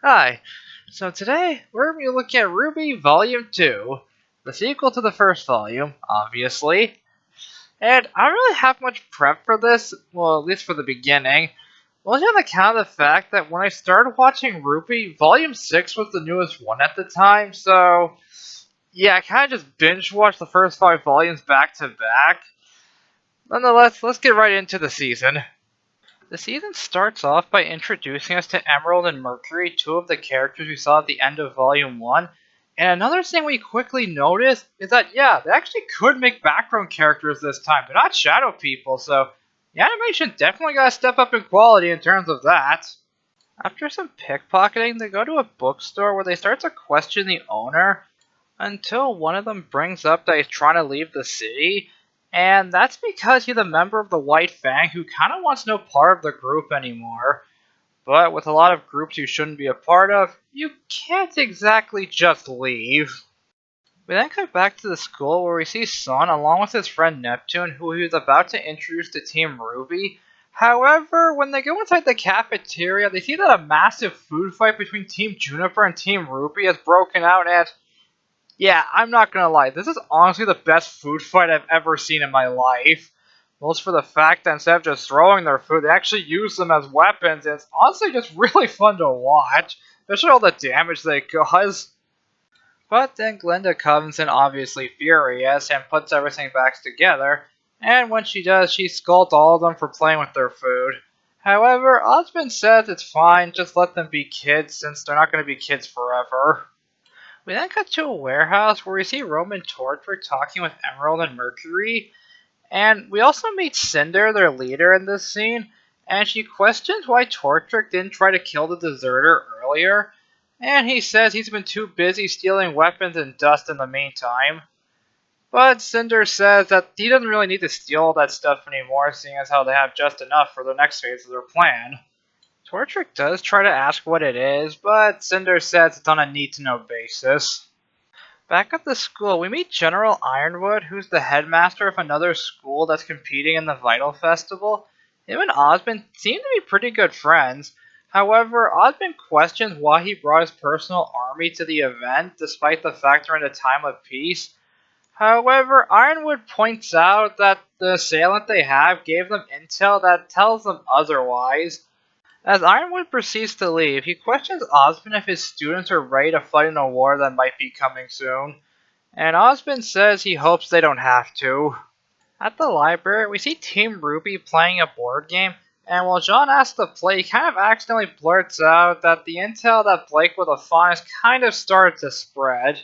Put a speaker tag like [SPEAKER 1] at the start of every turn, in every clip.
[SPEAKER 1] Hi. So today we're going to be looking at RWBY Volume 2, the sequel to the first volume, obviously. And I don't really have much prep for this, well, at least for the beginning. Mostly on account of the fact that when I started watching RWBY, Volume 6 was the newest one at the time, so yeah, I kind of just binge watched the first 5 volumes back to back. Nonetheless, let's get right into the season. The season starts off by introducing us to Emerald and Mercury, two of the characters we saw at the end of Volume 1. And another thing we quickly notice is that, yeah, they actually could make background characters this time. They're not shadow people, so the animation definitely got to step up in quality in terms of that. After some pickpocketing, they go to a bookstore where they start to question the owner until one of them brings up that he's trying to leave the city, and that's because he's a member of the White Fang who kind of wants no part of the group anymore. But with a lot of groups you shouldn't be a part of, you can't exactly just leave. We then cut back to the school where we see Sun along with his friend Neptune, who he was about to introduce to Team RWBY. However, when they go inside the cafeteria, they see that a massive food fight between Team Juniper and Team RWBY has broken out, and yeah, I'm not gonna lie, this is honestly the best food fight I've ever seen in my life. Most for the fact that instead of just throwing their food, they actually use them as weapons, and it's honestly just really fun to watch, especially all the damage they cause. But then Glinda comes in obviously furious and puts everything back together, and when she does, she scolds all of them for playing with their food. However, Osmond says it's fine, just let them be kids since they're not going to be kids forever. We then cut to a warehouse where we see Roman Torchwick talking with Emerald and Mercury, and we also meet Cinder, their leader, in this scene, and she questions why Torchwick didn't try to kill the deserter earlier, and he says he's been too busy stealing weapons and dust in the meantime. But Cinder says that he doesn't really need to steal all that stuff anymore, seeing as how they have just enough for the next phase of their plan. Torchwick does try to ask what it is, but Cinder says it's on a need-to-know basis. Back at the school, we meet General Ironwood, who's the headmaster of another school that's competing in the Vital Festival. Him and Osmond seem to be pretty good friends. However, Osmond questions why he brought his personal army to the event, despite the fact they're in a time of peace. However, Ironwood points out that the assailant they have gave them intel that tells them otherwise. As Ironwood proceeds to leave, he questions Osmond if his students are ready to fight in a war that might be coming soon, and Osmond says he hopes they don't have to. At the library, we see Team RWBY playing a board game, and while John asks to play, he kind of accidentally blurts out that the intel that Blake would have found has kind of started to spread,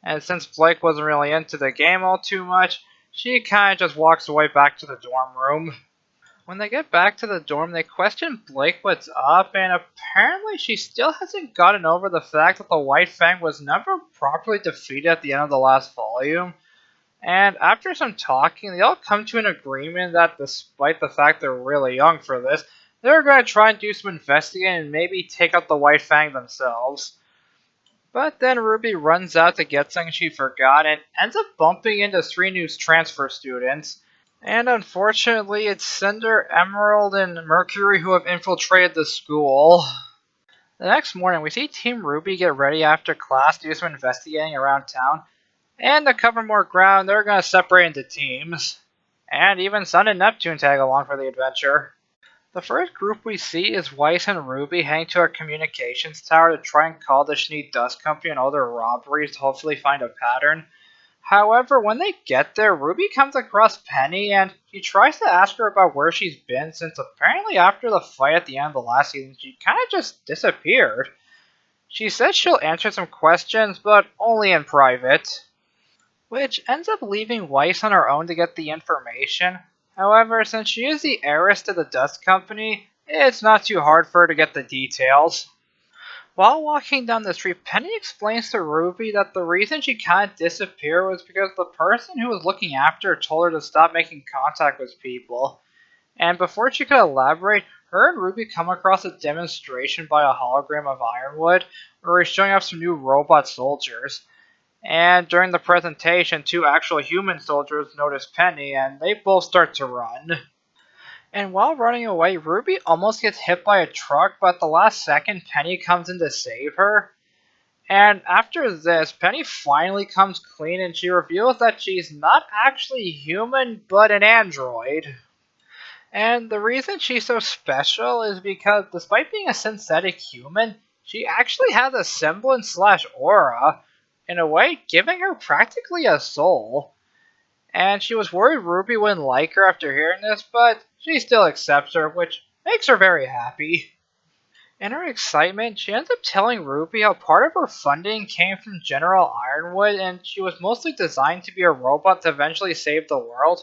[SPEAKER 1] and since Blake wasn't really into the game all too much, she kind of just walks away back to the dorm room. When they get back to the dorm, they question Blake what's up, and apparently she still hasn't gotten over the fact that the White Fang was never properly defeated at the end of the last volume. And after some talking, they all come to an agreement that despite the fact they're really young for this, they're going to try and do some investigating and maybe take out the White Fang themselves. But then Ruby runs out to get something she forgot and ends up bumping into 3 new transfer students. And unfortunately, it's Cinder, Emerald, and Mercury who have infiltrated the school. The next morning, we see Team RWBY get ready after class to do some investigating around town. And to cover more ground, they're going to separate into teams. And even Sun and Neptune tag along for the adventure. The first group we see is Weiss and RWBY heading to a communications tower to try and call the Sneed Dust Company and all their robberies to hopefully find a pattern. However, when they get there, RWBY comes across Penny, and she tries to ask her about where she's been since apparently after the fight at the end of the last season, she kind of just disappeared. She says she'll answer some questions, but only in private, which ends up leaving Weiss on her own to get the information. However, since she is the heiress to the Dust Company, it's not too hard for her to get the details. While walking down the street, Penny explains to RWBY that the reason she kind of disappeared was because the person who was looking after her told her to stop making contact with people. And before she could elaborate, her and RWBY come across a demonstration by a hologram of Ironwood, where he's showing off some new robot soldiers. And during the presentation, 2 actual human soldiers notice Penny, and they both start to run. And while running away, Ruby almost gets hit by a truck, but at the last second, Penny comes in to save her. And after this, Penny finally comes clean and she reveals that she's not actually human, but an android. And the reason she's so special is because despite being a synthetic human, she actually has a semblance slash aura, in a way, giving her practically a soul. And she was worried Ruby wouldn't like her after hearing this, but she still accepts her, which makes her very happy. In her excitement, she ends up telling Ruby how part of her funding came from General Ironwood and she was mostly designed to be a robot to eventually save the world.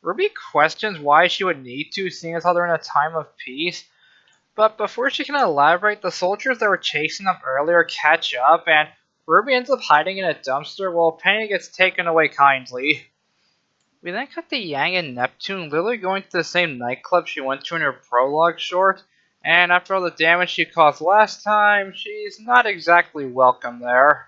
[SPEAKER 1] Ruby questions why she would need to, seeing as how they're in a time of peace. But before she can elaborate, the soldiers that were chasing them earlier catch up, and Ruby ends up hiding in a dumpster while Penny gets taken away kindly. We then cut to Yang and Neptune literally going to the same nightclub she went to in her prologue short, and after all the damage she caused last time, she's not exactly welcome there.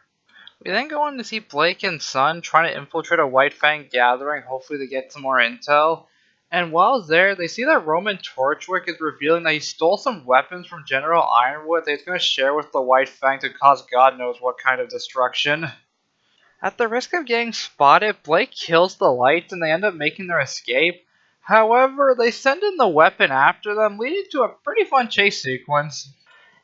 [SPEAKER 1] We then go on to see Blake and Sun trying to infiltrate a White Fang gathering, hopefully to get some more intel. And while there, they see that Roman Torchwick is revealing that he stole some weapons from General Ironwood that he's going to share with the White Fang to cause God knows what kind of destruction. At the risk of getting spotted, Blake kills the lights and they end up making their escape. However, they send in the weapon after them, leading to a pretty fun chase sequence.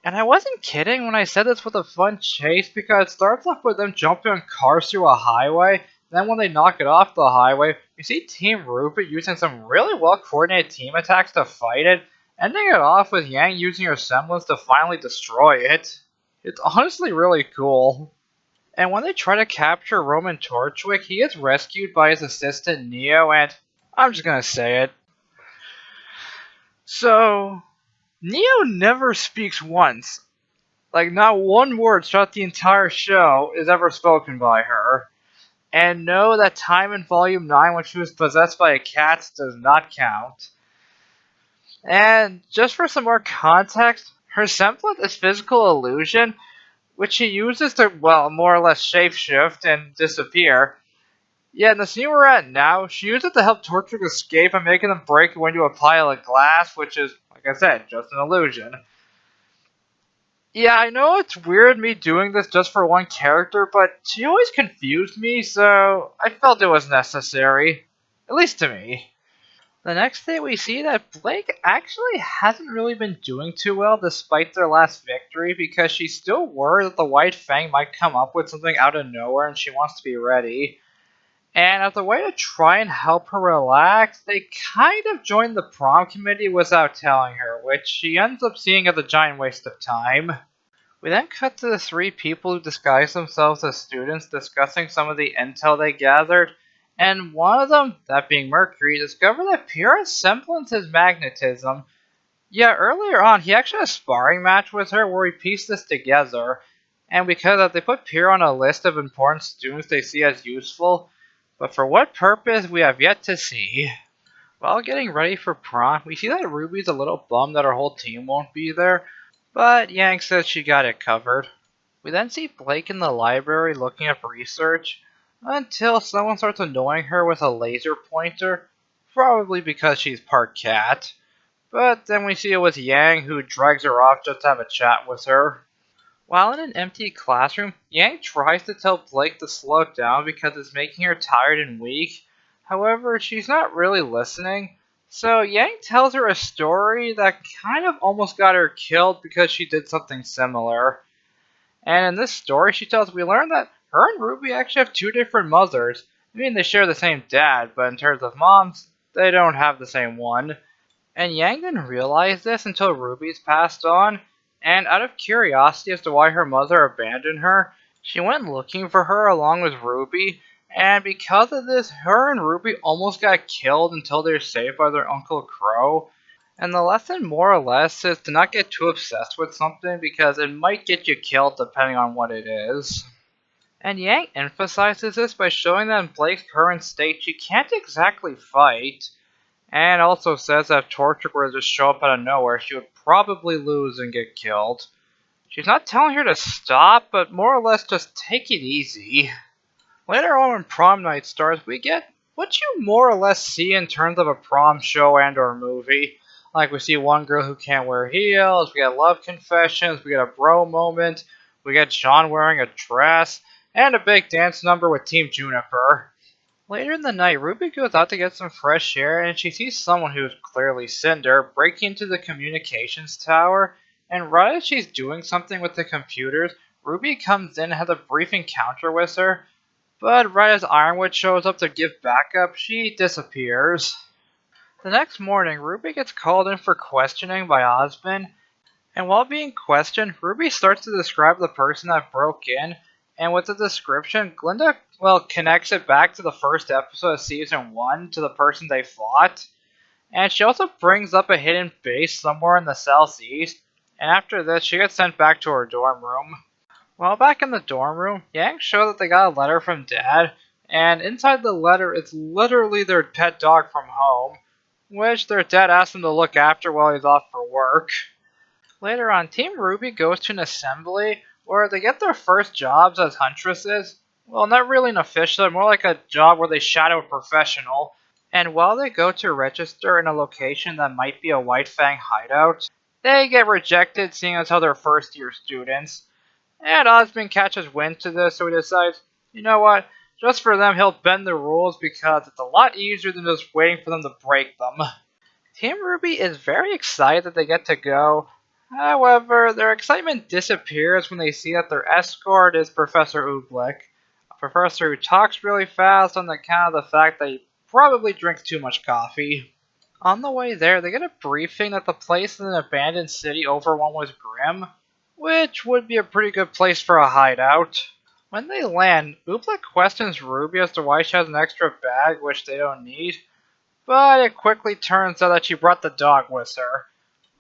[SPEAKER 1] And I wasn't kidding when I said this was a fun chase because it starts off with them jumping on cars through a highway. Then when they knock it off the highway, we see Team RWBY using some really well coordinated team attacks to fight it, ending it off with Yang using her semblance to finally destroy it. It's honestly really cool. And when they try to capture Roman Torchwick, he is rescued by his assistant Neo, and I'm just gonna say it. So, Neo never speaks once. Like, not one word throughout the entire show is ever spoken by her. And no, that time in Volume 9 when she was possessed by a cat does not count. And just for some more context, her semblance is physical illusion, which she uses to, well, more or less shapeshift and disappear. Yeah, in the scene we're at now, she used it to help Torchwick escape by making them break into a pile of glass, which is, like I said, just an illusion. Yeah, I know it's weird me doing this just for one character, but she always confused me, so I felt it was necessary. At least to me. The next day we see that Blake actually hasn't really been doing too well despite their last victory because she's still worried that the White Fang might come up with something out of nowhere and she wants to be ready. And as a way to try and help her relax, they kind of join the prom committee without telling her, which she ends up seeing as a giant waste of time. We then cut to the three people who disguise themselves as students discussing some of the intel they gathered, and one of them, that being Mercury, discovered that Pyrrha's semblance is magnetism. Yeah, earlier on, he actually had a sparring match with her where we pieced this together, and because of that, they put Pyrrha on a list of important students they see as useful, but for what purpose, we have yet to see. While getting ready for prom, we see that Ruby's a little bummed that her whole team won't be there, but Yang says she got it covered. We then see Blake in the library looking up research, until someone starts annoying her with a laser pointer, probably because she's part cat. But then we see it was Yang who drags her off just to have a chat with her. While in an empty classroom, Yang tries to tell Blake to slow down because it's making her tired and weak. However, she's not really listening, so Yang tells her a story that kind of almost got her killed because she did something similar. And in this story, she tells we learn that her and Ruby actually have two different mothers. I mean, they share the same dad, but in terms of moms, they don't have the same one. And Yang didn't realize this until Ruby's passed on, and out of curiosity as to why her mother abandoned her, she went looking for her along with Ruby, and because of this, her and Ruby almost got killed until they were saved by their Uncle Crow. And the lesson, more or less, is to not get too obsessed with something because it might get you killed depending on what it is. And Yang emphasizes this by showing that in Blake's current state, she can't exactly fight, and also says that if Torchwick were to just show up out of nowhere, she would probably lose and get killed. She's not telling her to stop, but more or less just take it easy. Later on when prom night starts, we get, what you more or less see in terms of a prom show and or movie. Like we see one girl who can't wear heels, we got love confessions, we got a bro moment, we got Sean wearing a dress, and a big dance number with Team Juniper. Later in the night, Ruby goes out to get some fresh air and she sees someone who is clearly Cinder breaking into the communications tower. And right as she's doing something with the computers, Ruby comes in and has a brief encounter with her. But right as Ironwood shows up to give backup, she disappears. The next morning, Ruby gets called in for questioning by Osmond, and while being questioned, Ruby starts to describe the person that broke in, and with the description, Glinda, connects it back to the first episode of Season 1 to the person they fought. And she also brings up a hidden base somewhere in the southeast, and after this, she gets sent back to her dorm room. While back in the dorm room, Yang shows that they got a letter from Dad, and inside the letter, it's literally their pet dog from home, which their dad asked them to look after while he's off for work. Later on, Team RWBY goes to an assembly where they get their first jobs as huntresses. Well, not really an official, more like a job where they shadow a professional. And while they go to register in a location that might be a White Fang hideout, they get rejected seeing as how they're first year students. And Osmond catches wind to this, so he decides, you know what, just for them he'll bend the rules because it's a lot easier than just waiting for them to break them. Team RWBY is very excited that they get to go. However, their excitement disappears when they see that their escort is Professor Oobleck, a professor who talks really fast on account of the fact that he probably drinks too much coffee. On the way there, they get a briefing that the place is an abandoned city overrun with Grimm, which would be a pretty good place for a hideout. When they land, Oobleck questions Ruby as to why she has an extra bag, which they don't need, but it quickly turns out that she brought the dog with her,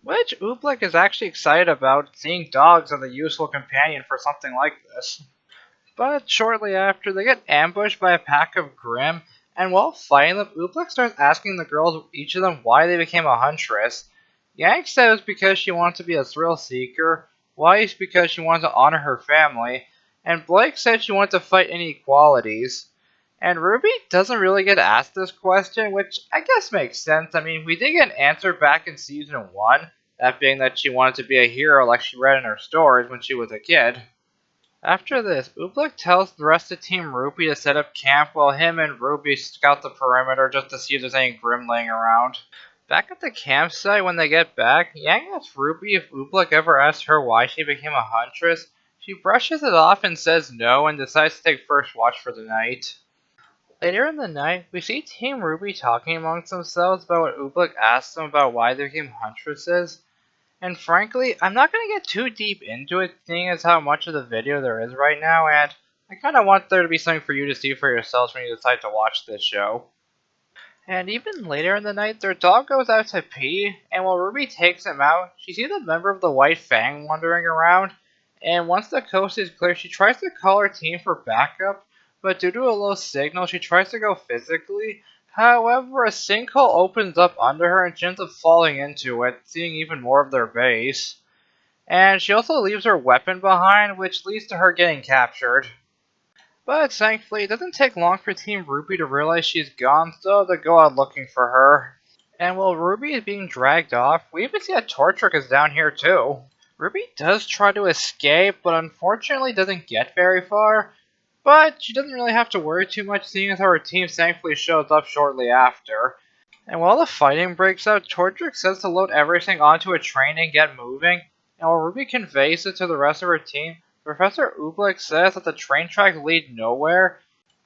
[SPEAKER 1] which Oobleck is actually excited about, seeing dogs as a useful companion for something like this. But shortly after, they get ambushed by a pack of Grimm, and while fighting them, Oobleck starts asking the girls, each of them, why they became a huntress. Yang says because she wants to be a thrill seeker, Weiss because she wants to honor her family, and Blake said she wanted to fight inequalities. And Ruby doesn't really get asked this question, which I guess makes sense. I mean, we did get an answer back in Season 1, that being that she wanted to be a hero like she read in her stories when she was a kid. After this, Oobleck tells the rest of Team Ruby to set up camp while him and Ruby scout the perimeter just to see if there's any Grimm laying around. Back at the campsite when they get back, Yang asks Ruby if Oobleck ever asked her why she became a huntress. She brushes it off and says no and decides to take first watch for the night. Later in the night, we see Team RWBY talking amongst themselves about what Oobleck asked them about why they became huntresses. And frankly, I'm not going to get too deep into it, seeing as how much of the video there is right now, and I kind of want there to be something for you to see for yourselves when you decide to watch this show. And even later in the night, their dog goes out to pee, and while Ruby takes him out, she sees a member of the White Fang wandering around, and once the coast is clear, she tries to call her team for backup, but due to a low signal, she tries to go physically. However, a sinkhole opens up under her and she ends up falling into it, seeing even more of their base. And she also leaves her weapon behind, which leads to her getting captured. But thankfully, it doesn't take long for Team RWBY to realize she's gone, so they go out looking for her. And while Ruby is being dragged off, we even see that Tortrick is down here too. Ruby does try to escape, but unfortunately doesn't get very far. But she doesn't really have to worry too much, seeing as how her team thankfully shows up shortly after. And while the fighting breaks out, Tortrick says to load everything onto a train and get moving. And while Ruby conveys it to the rest of her team, Professor Oobleck says that the train tracks lead nowhere.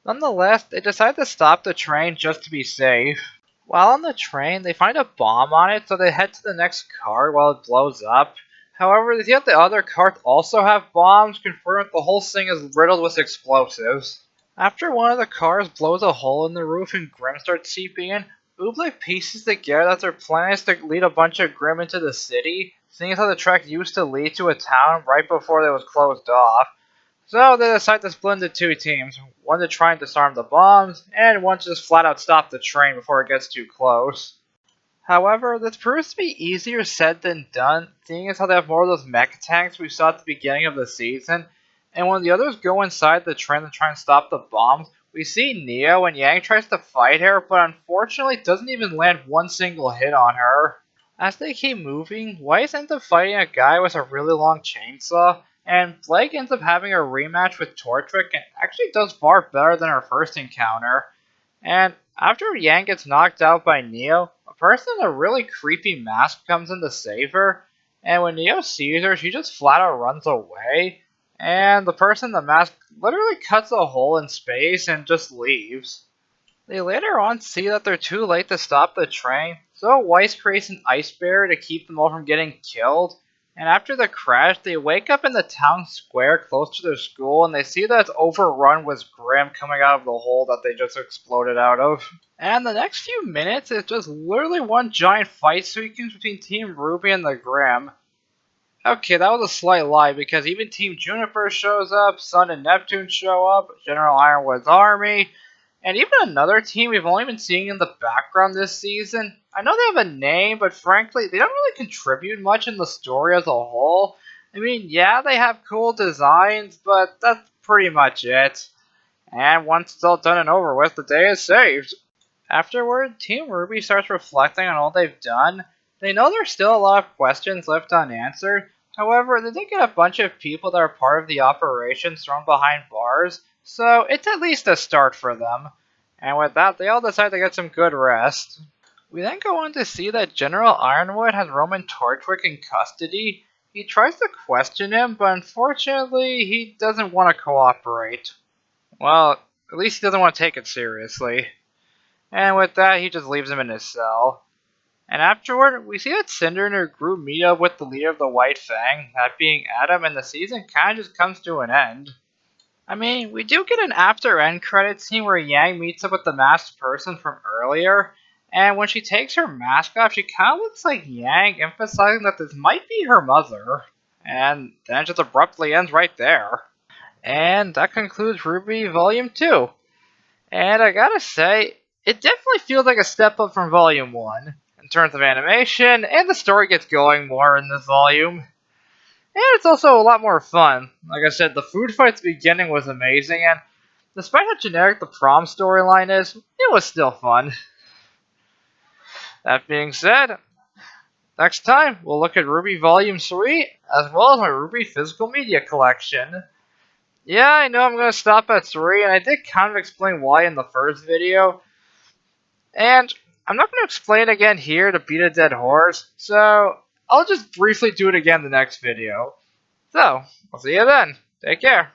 [SPEAKER 1] Nonetheless, they decide to stop the train just to be safe. While on the train, they find a bomb on it, so they head to the next cart while it blows up. However, they see that the other carts also have bombs, confirming that the whole thing is riddled with explosives. After one of the cars blows a hole in the roof and Grimm starts seeping in, Oobleck pieces together that their plan is to lead a bunch of Grimm into the city, seeing as how the track used to lead to a town right before it was closed off. So they decide to split into two teams, one to try and disarm the bombs, and one to just flat out stop the train before it gets too close. However, this proves to be easier said than done, seeing as how they have more of those mech tanks we saw at the beginning of the season, and when the others go inside the train to try and stop the bombs, we see Neo when Yang tries to fight her, but unfortunately doesn't even land one single hit on her. As they keep moving, Weiss ends up fighting a guy with a really long chainsaw, and Blake ends up having a rematch with Torchwick and actually does far better than her first encounter. And after Yang gets knocked out by Neo, a person in a really creepy mask comes in to save her, and when Neo sees her, she just flat out runs away, and the person in the mask literally cuts a hole in space and just leaves. They later on see that they're too late to stop the train, so Weiss creates an ice barrier to keep them all from getting killed. And after the crash, they wake up in the town square close to their school and they see that it's overrun with Grimm coming out of the hole that they just exploded out of. And the next few minutes is just literally one giant fight sequence between Team RWBY and the Grimm. Okay, that was a slight lie because even Team Juniper shows up, Sun and Neptune show up, General Ironwood's army, and even another team we've only been seeing in the background this season. I know they have a name, but frankly, they don't really contribute much in the story as a whole. I mean, yeah, they have cool designs, but that's pretty much it. And once it's all done and over with, the day is saved. Afterward, Team RWBY starts reflecting on all they've done. They know there's still a lot of questions left unanswered. However, they did get a bunch of people that are part of the operation thrown behind bars, so it's at least a start for them. And with that, they all decide to get some good rest. We then go on to see that General Ironwood has Roman Torchwick in custody. He tries to question him, but unfortunately, he doesn't want to cooperate. Well, at least he doesn't want to take it seriously. And with that, he just leaves him in his cell. And afterward, we see that Cinder and her group meet up with the leader of the White Fang, that being Adam, and the season kind of just comes to an end. I mean, we do get an after-end credit scene where Yang meets up with the masked person from earlier, and when she takes her mask off, she kind of looks like Yang, emphasizing that this might be her mother. And then it just abruptly ends right there. And that concludes RWBY Volume 2. And I gotta say, it definitely feels like a step up from Volume 1. In terms of animation, and the story gets going more in this volume. And it's also a lot more fun. Like I said, the food fight at the beginning was amazing, and despite how generic the prom storyline is, it was still fun. That being said, next time we'll look at RWBY Volume 3, as well as my RWBY physical media collection. Yeah, I know I'm going to stop at 3, and I did kind of explain why in the first video. And I'm not going to explain again here to beat a dead horse, so I'll just briefly do it again in the next video. So, I'll see you then. Take care.